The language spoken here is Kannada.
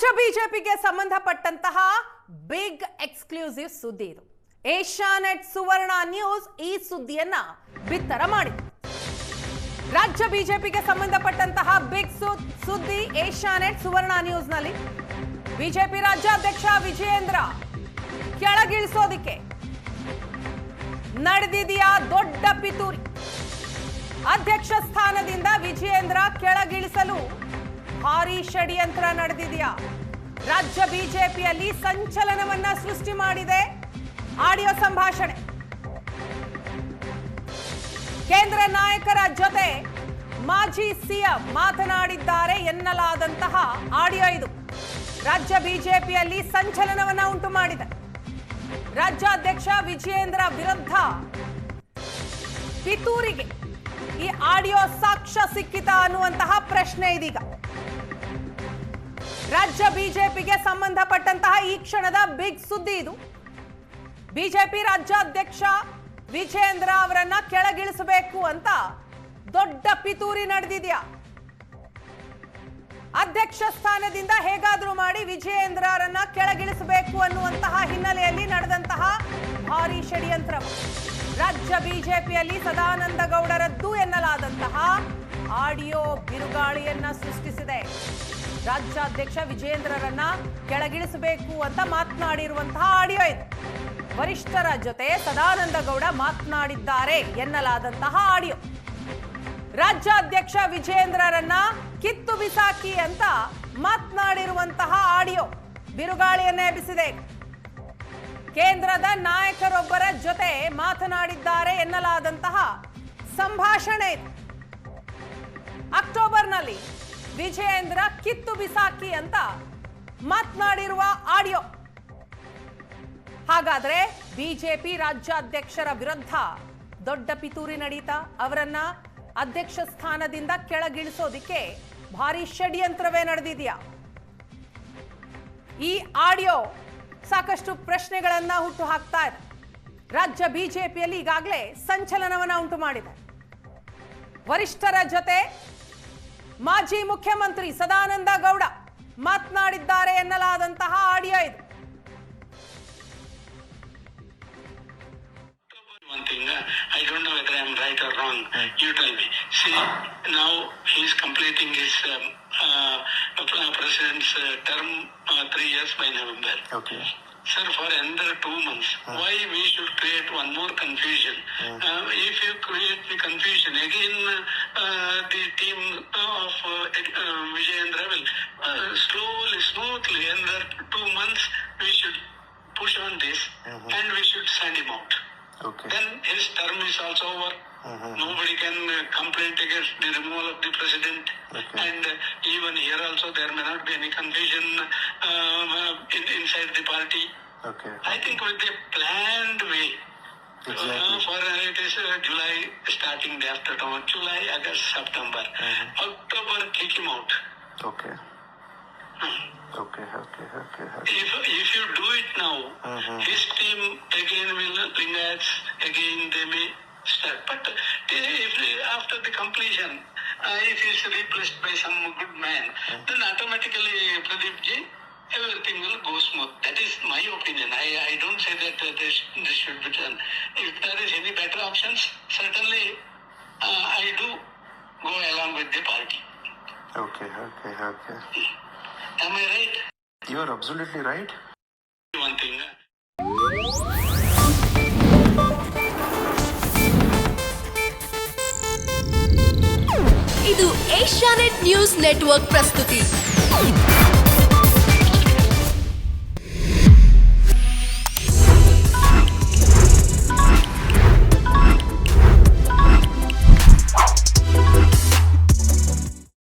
ರಾಜ್ಯ ಬಿಜೆಪಿಗೆ ಸಂಬಂಧಪಟ್ಟಂತಹ ಬಿಗ್ ಎಕ್ಸ್ಕ್ಲೂಸಿವ್ ಸುದ್ದಿ ಇದು. ಏಷ್ಯಾನೆಟ್ ಸುವರ್ಣ ನ್ಯೂಸ್ ಈ ಸುದ್ದಿಯನ್ನ ಬಿತ್ತರ ಮಾಡಿದೆ. ರಾಜ್ಯ ಬಿಜೆಪಿಗೆ ಸಂಬಂಧಪಟ್ಟಂತಹ ಬಿಗ್ ಸುದ್ದಿ ಏಷ್ಯಾನೆಟ್ ಸುವರ್ಣ ನ್ಯೂಸ್ ನಲ್ಲಿ ಬಿಜೆಪಿ ರಾಜ್ಯಾಧ್ಯಕ್ಷ ವಿಜಯೇಂದ್ರ ಕೆಳಗಿಳಿಸೋದಿಕ್ಕೆ ನಡೆದಿದೆಯಾ ದೊಡ್ಡ ಪಿತೂರಿ. ಅಧ್ಯಕ್ಷ ಸ್ಥಾನದಿಂದ ವಿಜಯೇಂದ್ರ ಕೆಳಗಿಳಿಸಲು ಭಾರೀ ಷಡ್ಯಂತ್ರ ನಡೆದಿದೆಯಾ? ರಾಜ್ಯ ಬಿಜೆಪಿಯಲ್ಲಿ ಸಂಚಲನವನ್ನ ಸೃಷ್ಟಿ ಮಾಡಿದೆ ಆಡಿಯೋ ಸಂಭಾಷಣೆ. ಕೇಂದ್ರ ನಾಯಕರ ಜೊತೆ ಮಾಜಿ ಸಿಎಂ ಮಾತನಾಡಿದ್ದಾರೆ ಎನ್ನಲಾದಂತಹ ಆಡಿಯೋ ಇದು ರಾಜ್ಯ ಬಿಜೆಪಿಯಲ್ಲಿ ಸಂಚಲನವನ್ನ ಉಂಟು ಮಾಡಿದೆ. ರಾಜ್ಯಾಧ್ಯಕ್ಷ ವಿಜಯೇಂದ್ರ ವಿರುದ್ಧ ಪಿತೂರಿಗೆ ಈ ಆಡಿಯೋ ಸಾಕ್ಷ್ಯ ಸಿಕ್ಕಿತಾ ಅನ್ನುವಂತಹ ಪ್ರಶ್ನೆ ಇದೀಗ. ರಾಜ್ಯ ಬಿಜೆಪಿಗೆ ಸಂಬಂಧಪಟ್ಟಂತಹ ಈ ಕ್ಷಣದ ಬಿಗ್ ಸುದ್ದಿ ಇದು. ಬಿಜೆಪಿ ರಾಜ್ಯಾಧ್ಯಕ್ಷ ವಿಜಯೇಂದ್ರ ಅವರನ್ನ ಕೆಳಗಿಳಿಸಬೇಕು ಅಂತ ದೊಡ್ಡ ಪಿತೂರಿ ನಡೆದಿದೆಯಾ? ಅಧ್ಯಕ್ಷ ಸ್ಥಾನದಿಂದ ಹೇಗಾದ್ರೂ ಮಾಡಿ ವಿಜಯೇಂದ್ರರನ್ನ ಕೆಳಗಿಳಿಸಬೇಕು ಅನ್ನುವಂತಹ ಹಿನ್ನೆಲೆಯಲ್ಲಿ ನಡೆದಂತಹ ಭಾರೀ ಷಡ್ಯಂತ್ರ ರಾಜ್ಯ ಬಿಜೆಪಿಯಲ್ಲಿ ಸದಾನಂದ ಗೌಡರದ್ದು ಎನ್ನಲಾದಂತಹ ಆಡಿಯೋ ಬಿರುಗಾಳಿಯನ್ನ ಸೃಷ್ಟಿಸಿದೆ. ರಾಜ್ಯಾಧ್ಯಕ್ಷ ವಿಜಯೇಂದ್ರರನ್ನ ಕೆಳಗಿಳಿಸಬೇಕು ಅಂತ ಮಾತನಾಡಿರುವಂತಹ ಆಡಿಯೋ ಇದು. ವರಿಷ್ಠರ ಜೊತೆ ಸದಾನಂದ ಗೌಡ ಮಾತನಾಡಿದ್ದಾರೆ ಎನ್ನಲಾದಂತಹ ಆಡಿಯೋ. ರಾಜ್ಯಾಧ್ಯಕ್ಷ ವಿಜಯೇಂದ್ರರನ್ನ ಕಿತ್ತು ಬಿಸಾಕಿ ಅಂತ ಮಾತನಾಡಿರುವಂತಹ ಆಡಿಯೋ ಬಿರುಗಾಳಿಯನ್ನ ಎಬ್ಬಿಸಿದೆ. ಕೇಂದ್ರದ ನಾಯಕರೊಬ್ಬರ ಜೊತೆ ಮಾತನಾಡಿದ್ದಾರೆ ಎನ್ನಲಾದಂತಹ ಸಂಭಾಷಣೆ ಇದು. ಅಕ್ಟೋಬರ್ನಲ್ಲಿ ವಿಜಯೇಂದ್ರ ಕಿತ್ತು ಬಿಸಾಕಿ ಅಂತ ಮಾತನಾಡಿರುವ ಆಡಿಯೋ. ಹಾಗಾದ್ರೆ ಬಿಜೆಪಿ ರಾಜ್ಯಾಧ್ಯಕ್ಷರ ವಿರುದ್ಧ ದೊಡ್ಡ ಪಿತೂರಿ ನಡೀತಾ ಅವರನ್ನ ಅಧ್ಯಕ್ಷ ಸ್ಥಾನದಿಂದ ಕೆಳಗಿಳಿಸೋದಿಕ್ಕೆ ಭಾರಿ ಷಡ್ಯಂತ್ರವೇ ನಡೆದಿದೆಯಾ? ಈ ಆಡಿಯೋ ಸಾಕಷ್ಟು ಪ್ರಶ್ನೆಗಳನ್ನ ಹುಟ್ಟು ಹಾಕ್ತಾ ಇದೆ. ರಾಜ್ಯ ಬಿಜೆಪಿಯಲ್ಲಿ ಈಗಾಗಲೇ ಸಂಚಲನವನ್ನ ಉಂಟು ಮಾಡಿದೆ. ವರಿಷ್ಠರ ಜೊತೆ ಮಾಜಿ ಮುಖ್ಯಮಂತ್ರಿ ಸದಾನಂದ ಗೌಡ ಮಾತನಾಡಿದ್ದಾರೆ ಎನ್ನಲಾದಂತಹ ಆಡಿಯೋ ಇದು. One thing, I don't know whether I am right or wrong. You tell me. See, now he is completing his president's term 3 years by November. Okay. Sir, for another 2 months, why we should create one more confusion? If you create the confusion, again the team of Vijayendra will slowly, smoothly, another 2 months, we should push on this and we should send him out. Okay. Then his term is also over. Nobody can complain against the removal of the president. Okay. And even here also there may not be any confusion inside the party. Okay. I think with a planned way. Exactly. For it is July starting day after tomorrow. July, August, September. October, kick him out. Okay. Okay. If you do it now, his team again will rematch, again they may start. But if after the completion, if he is replaced by some good man, then automatically, Pradeep ji, everything will go smooth. That is my opinion. I don't say that this should be done. If there is any better options, certainly I do go along with the party. Okay. Am I right? You are absolutely right. One thing. ಇದು ಏಷ್ಯಾನೆಟ್ ನ್ಯೂಸ್ ನೆಟ್ವರ್ಕ್ ಪ್ರಸ್ತುತಿ.